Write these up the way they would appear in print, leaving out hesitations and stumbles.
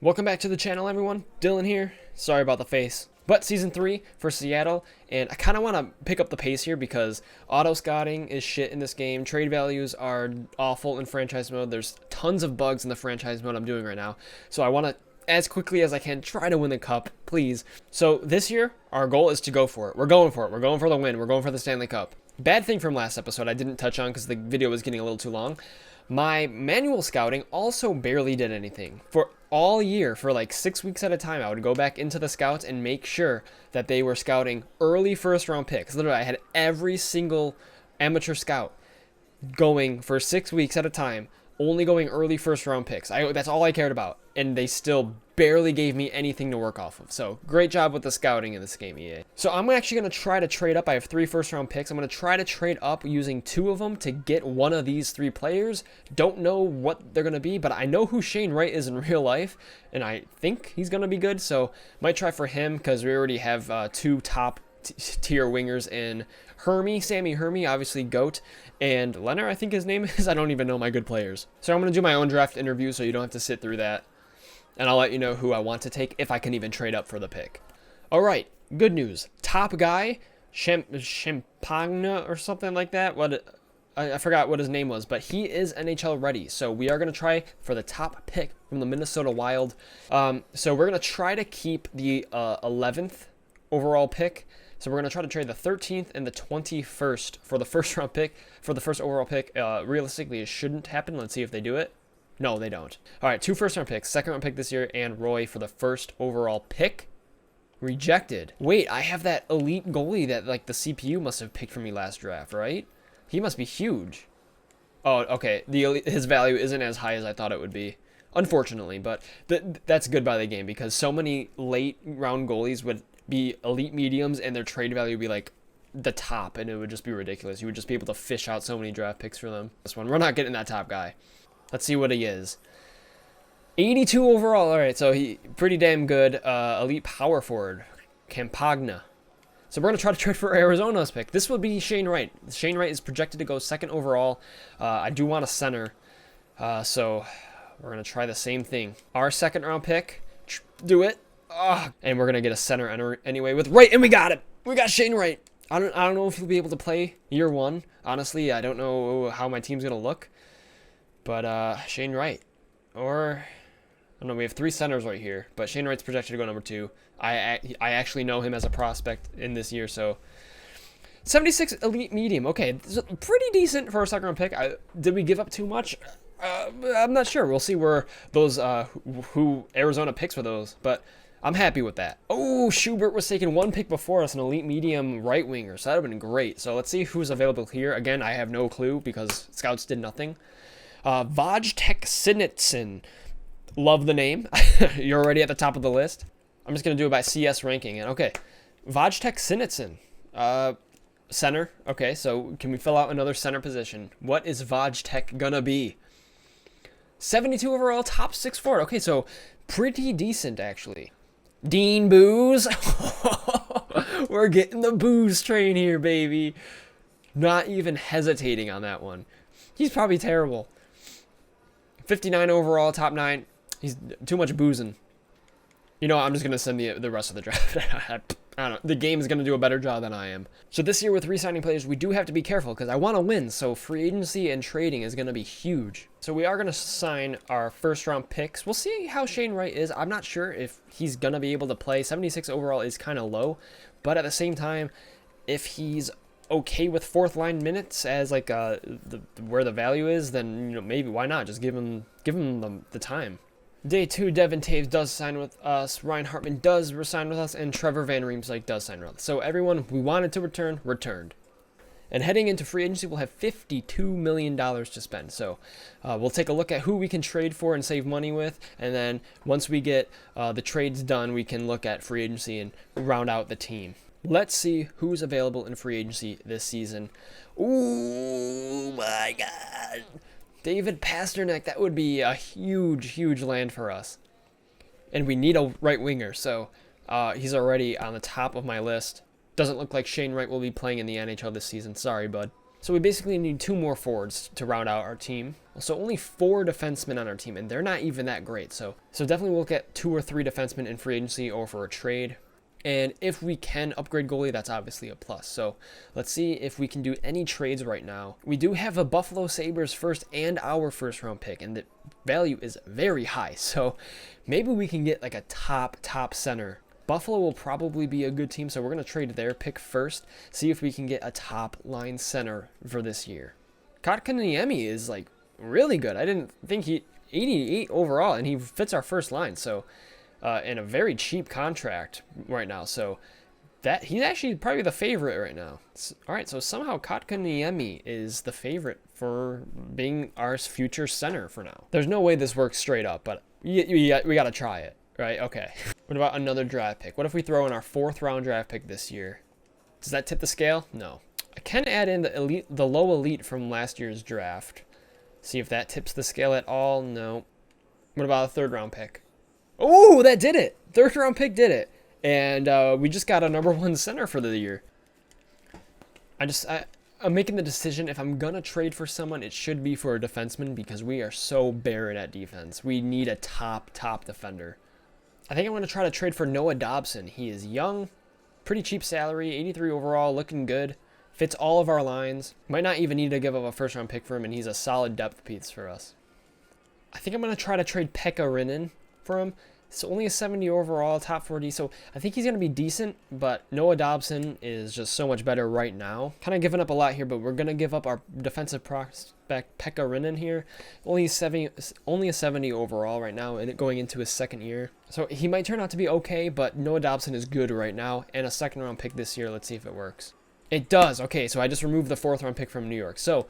Welcome back to the channel, everyone. Dylan here. Sorry about the face. But Season 3 for Seattle, and I kind of want to pick up the pace here because auto-scouting is shit in this game. Trade values are awful in franchise mode. There's tons of bugs in the franchise mode I'm doing right now. So I want to, as quickly as I can, try to win the cup, please. So this year, our goal is to go for it. We're going for it. We're going for the win. We're going for the Stanley Cup. Bad thing from last episode I didn't touch on because the video was getting a little too long. My manual scouting also barely did anything. For all year, for like 6 weeks at a time, I would go back into the scouts and make sure that they were scouting early first round picks. Literally, I had every single amateur scout going for 6 weeks at a time, only going early first round picks. That's all I cared about. And they still barely gave me anything to work off of. So great job with the scouting in this game, EA. So I'm actually going to try to trade up. I have 3 first round picks. I'm going to try to trade up using 2 of them to get one of these 3 players. Don't know what they're going to be, but I know who Shane Wright is in real life, and I think he's going to be good. So might try for him because we already have 2 top tier wingers in Sammy Hermy, obviously GOAT, and Leonard, I think his name is. I don't even know my good players. So I'm going to do my own draft interview so you don't have to sit through that. And I'll let you know who I want to take if I can even trade up for the pick. All right, good news. Top guy, Champagne or something like that. I forgot what his name was, but he is NHL ready. So we are going to try for the top pick from the Minnesota Wild. So we're going to try to keep the 11th overall pick. So we're going to try to trade the 13th and the 21st for the first round pick, for the first overall pick. Realistically, it shouldn't happen. Let's see if they do it. No, they don't. All right, 2 first round picks, second round pick this year, and Roy for the first overall pick. Rejected. Wait, I have that elite goalie that like the CPU must have picked for me last draft, right? He must be huge. Oh, okay. His value isn't as high as I thought it would be, unfortunately. But that's good by the game because so many late round goalies would be elite mediums and their trade value would be like the top, and it would just be ridiculous. You would just be able to fish out so many draft picks for them. This one, we're not getting that top guy. Let's see what he is. 82 overall. All right, so he pretty damn good. Elite power forward, Campagna. So we're going to try to trade for Arizona's pick. This would be Shane Wright. Shane Wright is projected to go 2nd overall. I do want a center. So we're going to try the same thing. Our 2nd round pick. Do it. And we're going to get a center anyway with Wright. And we got it. We got Shane Wright. I don't know if he'll be able to play year 1. Honestly, I don't know how my team's going to look. But Shane Wright, or I don't know, we have 3 centers right here, but Shane Wright's projected to go number 2. I actually know him as a prospect in this year, so 76 elite medium. Okay, this is pretty decent for a 2nd round pick. Did we give up too much? I'm not sure. We'll see where those who Arizona picks for those, but I'm happy with that. Oh, Schubert was taking 1 pick before us, an elite medium right winger, so that would have been great. So let's see who's available here. Again, I have no clue because scouts did nothing. Vojtek Sinitsin. Love the name. You're already at the top of the list. I'm just going to do it by CS ranking. And okay, Vojtek Sinitsin. Center. Okay, so can we fill out another center position? What is Vojtek going to be? 72 overall, top 6 forward. Okay, so pretty decent, actually. Dean Booze. We're getting the booze train here, baby. Not even hesitating on that one. He's probably terrible. 59 overall, top 9. He's too much boozing. You know, I'm just going to send the rest of the draft. I don't know. The game is going to do a better job than I am. So this year with re-signing players, we do have to be careful because I want to win. So free agency and trading is going to be huge. So we are going to sign our first round picks. We'll see how Shane Wright is. I'm not sure if he's going to be able to play. 76 overall is kind of low. But at the same time, if he's okay with 4th line minutes as like where the value is, then maybe why not just give him the time. Day 2, Devin Taves does sign with us, Ryan Hartman does resign with us, and Trevor Van Riemsdyk does sign with us. So everyone we wanted to return returned. And heading into free agency, we'll have $52 million to spend. So we'll take a look at who we can trade for and save money with. And then once we get the trades done, we can look at free agency and round out the team. Let's see who's available in free agency this season. Oh my God. David Pasternak, that would be a huge, huge land for us. And we need a right winger, so he's already on the top of my list. Doesn't look like Shane Wright will be playing in the NHL this season. Sorry, bud. So we basically need 2 more forwards to round out our team. So only 4 defensemen on our team, and they're not even that great. So definitely we'll get 2 or 3 defensemen in free agency or for a trade. And if we can upgrade goalie, that's obviously a plus. So let's see if we can do any trades right now. We do have a Buffalo Sabres first and our first round pick, and the value is very high. So maybe we can get like a top center. Buffalo will probably be a good team, so we're going to trade their pick first, see if we can get a top line center for this year. Kotkaniemi is like really good. I didn't think 88 overall, and he fits our first line. So in a very cheap contract right now. So that he's actually probably the favorite right now. All right, so somehow Kotkaniemi is the favorite for being our future center for now. There's no way this works straight up, but we got to try it, right? Okay. What about another draft pick? What if we throw in our 4th round draft pick this year? Does that tip the scale? No. I can add in the low elite from last year's draft. See if that tips the scale at all. No. What about a 3rd round pick? Oh, that did it. 3rd round pick did it. And we just got a number 1 center for the year. I'm making the decision, if I'm going to trade for someone, it should be for a defenseman because we are so barren at defense. We need a top defender. I think I'm going to try to trade for Noah Dobson. He is young, pretty cheap salary, 83 overall, looking good. Fits all of our lines. Might not even need to give up a 1st round pick for him, and he's a solid depth piece for us. I think I'm going to try to trade Pekka Rinne for him. It's only a 70 overall, top 40, so I think he's going to be decent, but Noah Dobson is just so much better right now. Kind of giving up a lot here, but we're going to give up our defensive prospect, Pekka Rinne here. Only a 70 overall right now, and going into his 2nd year. So he might turn out to be okay, but Noah Dobson is good right now, and a 2nd round pick this year. Let's see if it works. It does. Okay, so I just removed the 4th round pick from New York. So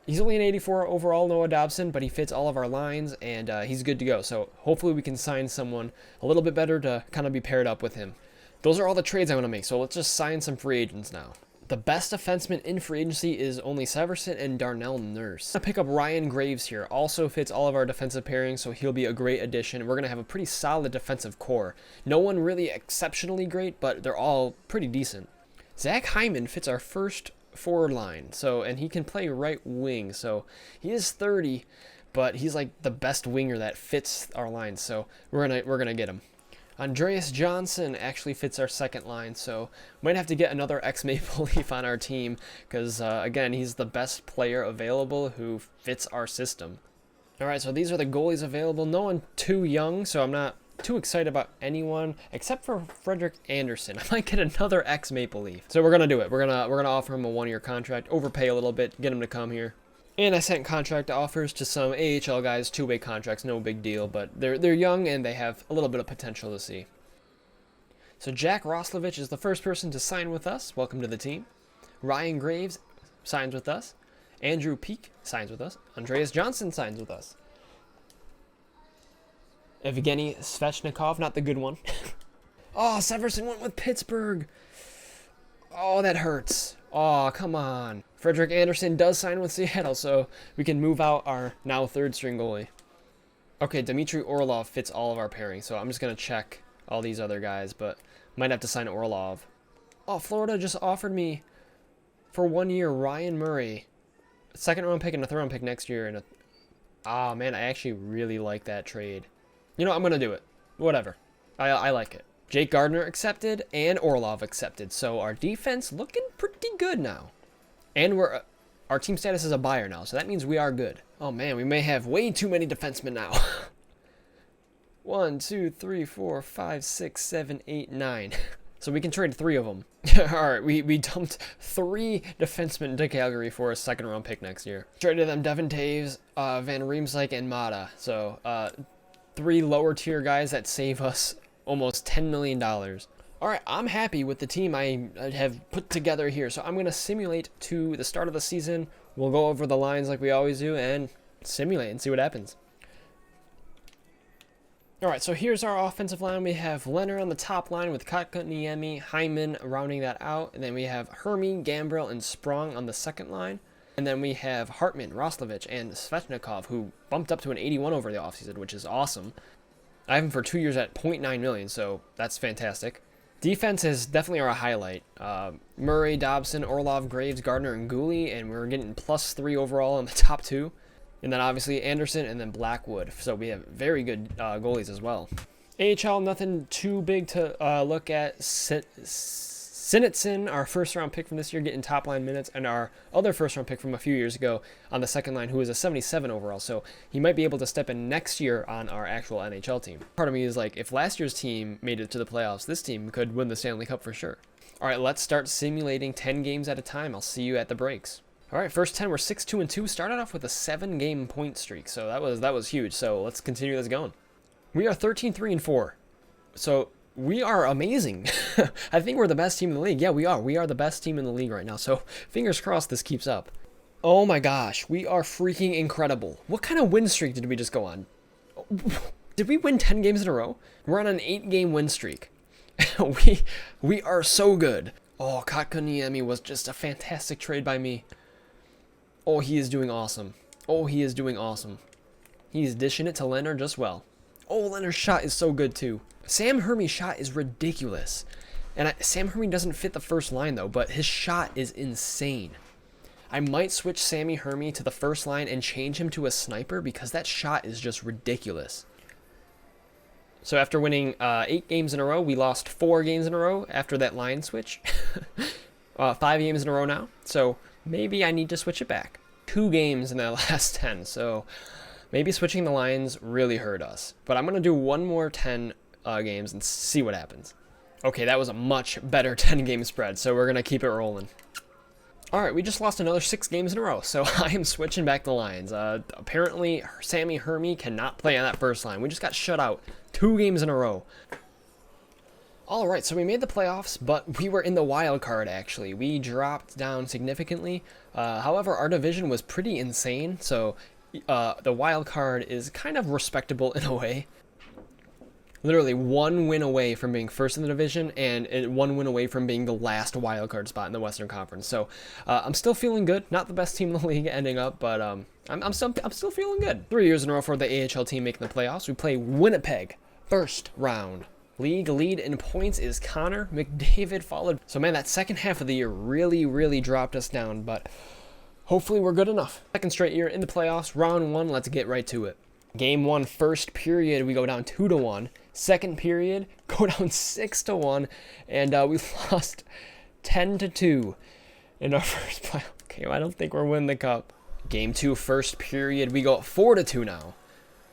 he's only an 84 overall, Noah Dobson, but he fits all of our lines, and he's good to go. So hopefully we can sign someone a little bit better to kind of be paired up with him. Those are all the trades I want to make, so let's just sign some free agents now. The best defenseman in free agency is only Severson and Darnell Nurse. I'm going to pick up Ryan Graves here. Also fits all of our defensive pairings, so he'll be a great addition. We're going to have a pretty solid defensive core. No one really exceptionally great, but they're all pretty decent. Zach Hyman fits our first forward line, and he can play right wing. So he is 30, but he's like the best winger that fits our line. So we're gonna get him. Andreas Johnson actually fits our 2nd line, so might have to get another ex-Maple Leaf on our team because again, he's the best player available who fits our system. All right, so these are the goalies available. No one too young, so I'm not too excited about anyone except for Frederik Andersen. I might get another ex-Maple Leaf. So we're gonna do it. We're gonna offer him a 1-year contract, overpay a little bit, get him to come here. And I sent contract offers to some AHL guys, 2-way contracts, no big deal, but they're young and they have a little bit of potential to see. So Jack Roslovich is the first person to sign with us. Welcome to the team. Ryan Graves signs with us. Andrew Peak signs with us. Andreas Johnson signs with us. Evgeny Svechnikov, not the good one. Oh, Severson went with Pittsburgh. Oh, that hurts. Oh, come on. Frederik Andersen does sign with Seattle, so we can move out our now 3rd string goalie. Okay, Dmitry Orlov fits all of our pairings, so I'm just going to check all these other guys, but might have to sign Orlov. Oh, Florida just offered me for 1 year Ryan Murray. 2nd round pick and a 3rd round pick next year. Oh, man, I actually really like that trade. You know, I'm going to do it. Whatever. I like it. Jake Gardner accepted and Orlov accepted. So our defense looking pretty good now. And our team status is a buyer now. So that means we are good. Oh, man, we may have way too many defensemen now. 1, 2, 3, 4, 5, 6, 7, 8, 9. So we can trade 3 of them. All right, we dumped 3 defensemen to Calgary for a 2nd round pick next year. Traded them Devin Taves, Van Riemsdyk, and Mata. So 3 lower tier guys that save us almost $10 million. All right, I'm happy with the team I have put together here. So I'm going to simulate to the start of the season. We'll go over the lines like we always do and simulate and see what happens. All right, so here's our offensive line. We have Leonard on the top line with Kotkaniemi, Hyman rounding that out. And then we have Hermy, Gambrell, and Sprong on the 2nd line. And then we have Hartman, Roslovich, and Svechnikov, who bumped up to an 81 over the offseason, which is awesome. I have him for 2 years at $0.9 million, so that's fantastic. Defense is definitely our highlight. Murray, Dobson, Orlov, Graves, Gardner, and Gooley, and we're getting +3 overall in the top 2. And then obviously Anderson and then Blackwood. So we have very good goalies as well. AHL, nothing too big to look at. Sinitson, our first-round pick from this year, getting top-line minutes, and our other first-round pick from a few years ago on the second line, who was a 77 overall. So he might be able to step in next year on our actual NHL team. Part of me is like, if last year's team made it to the playoffs, this team could win the Stanley Cup for sure. All right, let's start simulating 10 games at a time. I'll see you at the breaks. All right, first 10, we're 6-2-2. Started off with a 7-game point streak, so that was huge. So let's continue this going. We are 13-3-4. So we are amazing. I think we're the best team in the league. Yeah, we are. We are the best team in the league right now. So fingers crossed this keeps up. Oh my gosh, we are freaking incredible. What kind of win streak did we just go on? Did we win 10 games in a row? We're on an 8-game win streak. we are so good. Oh, Kotkaniemi was just a fantastic trade by me. Oh, he is doing awesome. Oh, he is doing awesome. He's dishing it to Leonard just well. Oh, Leonard's shot is so good too. Sam Hermy's shot is ridiculous. And Sam Hermy doesn't fit the first line though, but his shot is insane. I might switch Sammy Hermy to the first line and change him to a sniper because that shot is just ridiculous. So after winning 8 games in a row, we lost 4 games in a row after that line switch. 5 games in a row now. So maybe I need to switch it back. 2 games in the last 10. So maybe switching the lines really hurt us. But I'm going to do one more 10 games and see what happens. Okay, that was a much better 10-game spread, so we're going to keep it rolling. All right, we just lost another 6 games in a row, so I am switching back the lines. Apparently, Sammy Hermy cannot play on that first line. We just got shut out 2 games in a row. All right, so we made the playoffs, but we were in the wild card, actually. We dropped down significantly. However, our division was pretty insane, so the wild card is kind of respectable in a way. Literally 1 win away from being first in the division and 1 win away from being the last wild card spot in the Western Conference. So I'm still feeling good. Not the best team in the league ending up, but I'm still feeling good. 3 years in a row for the AHL team making the playoffs. We play Winnipeg first round. League lead in points is Connor McDavid followed. So man, that second half of the year really dropped us down, but hopefully we're good enough. Second straight year in the playoffs, round 1. Let's get right to it. Game 1, first period, we go down 2-1. Second period, go down 6-1, and we lost 10-2 in our first playoff game. I don't think we're winning the cup. Game 2, first period, we go up 4-2 now.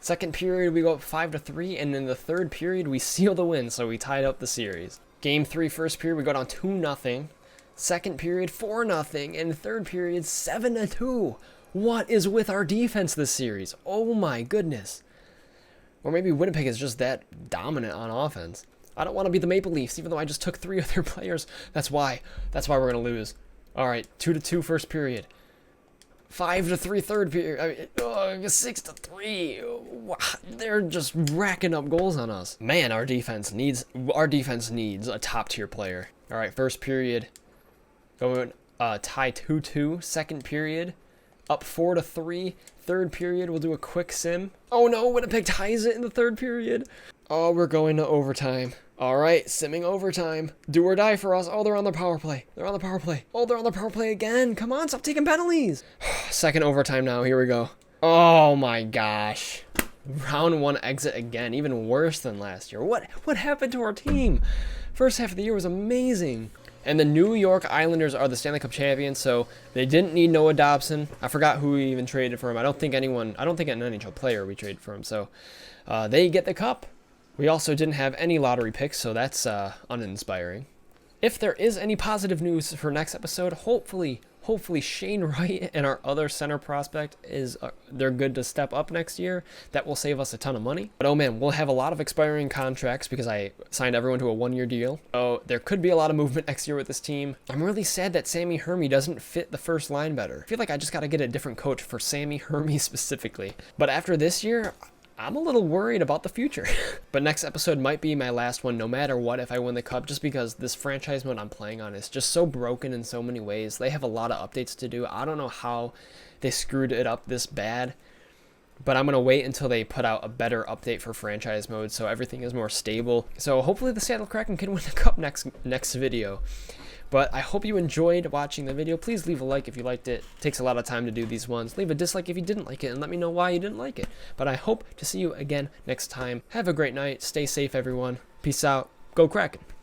Second period, we go up 5-3, and in the third period, we seal the win, so we tied up the series. Game 3, first period, we go down 2-0. Second period, 4-0, and third period, 7-2. What is with our defense this series? Oh my goodness. Or maybe Winnipeg is just that dominant on offense. I don't want to be the Maple Leafs, even though I just took 3 of their players. That's why we're going to lose. All right, 2-2 first period. 5-3 third period. 6-3. They're just racking up goals on us. Man, our defense needs a top-tier player. All right, first period. Going tie 2-2. Second period. Up 4-3. Third period, we'll do a quick sim. Oh no, Winnipeg ties it in the third period. Oh, we're going to overtime. All right, simming overtime. Do or die for us. Oh, they're on the power play. They're on the power play. Oh, they're on the power play again. Come on, stop taking penalties. Second overtime now. Here we go. Oh my gosh. Round 1 exit again. Even worse than last year. What happened to our team? First half of the year was amazing. And the New York Islanders are the Stanley Cup champions, so they didn't need Noah Dobson. I forgot who we even traded for him. I don't think an NHL player we traded for him, so they get the cup. We also didn't have any lottery picks, so that's uninspiring. If there is any positive news for next episode, hopefully Shane Wright and our other center prospect they're good to step up next year. That will save us a ton of money. But oh man, we'll have a lot of expiring contracts because I signed everyone to a 1-year deal. So there could be a lot of movement next year with this team. I'm really sad that Sammy Hermy doesn't fit the first line better. I feel like I just got to get a different coach for Sammy Hermy specifically. But after this year, I'm a little worried about the future. But next episode might be my last one no matter what if I win the cup, just because this franchise mode I'm playing on is just so broken in so many ways. They have a lot of updates to do. I don't know how they screwed it up this bad. but I'm going to wait until they put out a better update for franchise mode so everything is more stable. So hopefully the Seattle Kraken can win the cup next video. But I hope you enjoyed watching the video. Please leave a like if you liked it. It takes a lot of time to do these ones. Leave a dislike if you didn't like it and let me know why you didn't like it. But I hope to see you again next time. Have a great night. Stay safe, everyone. Peace out. Go Kraken.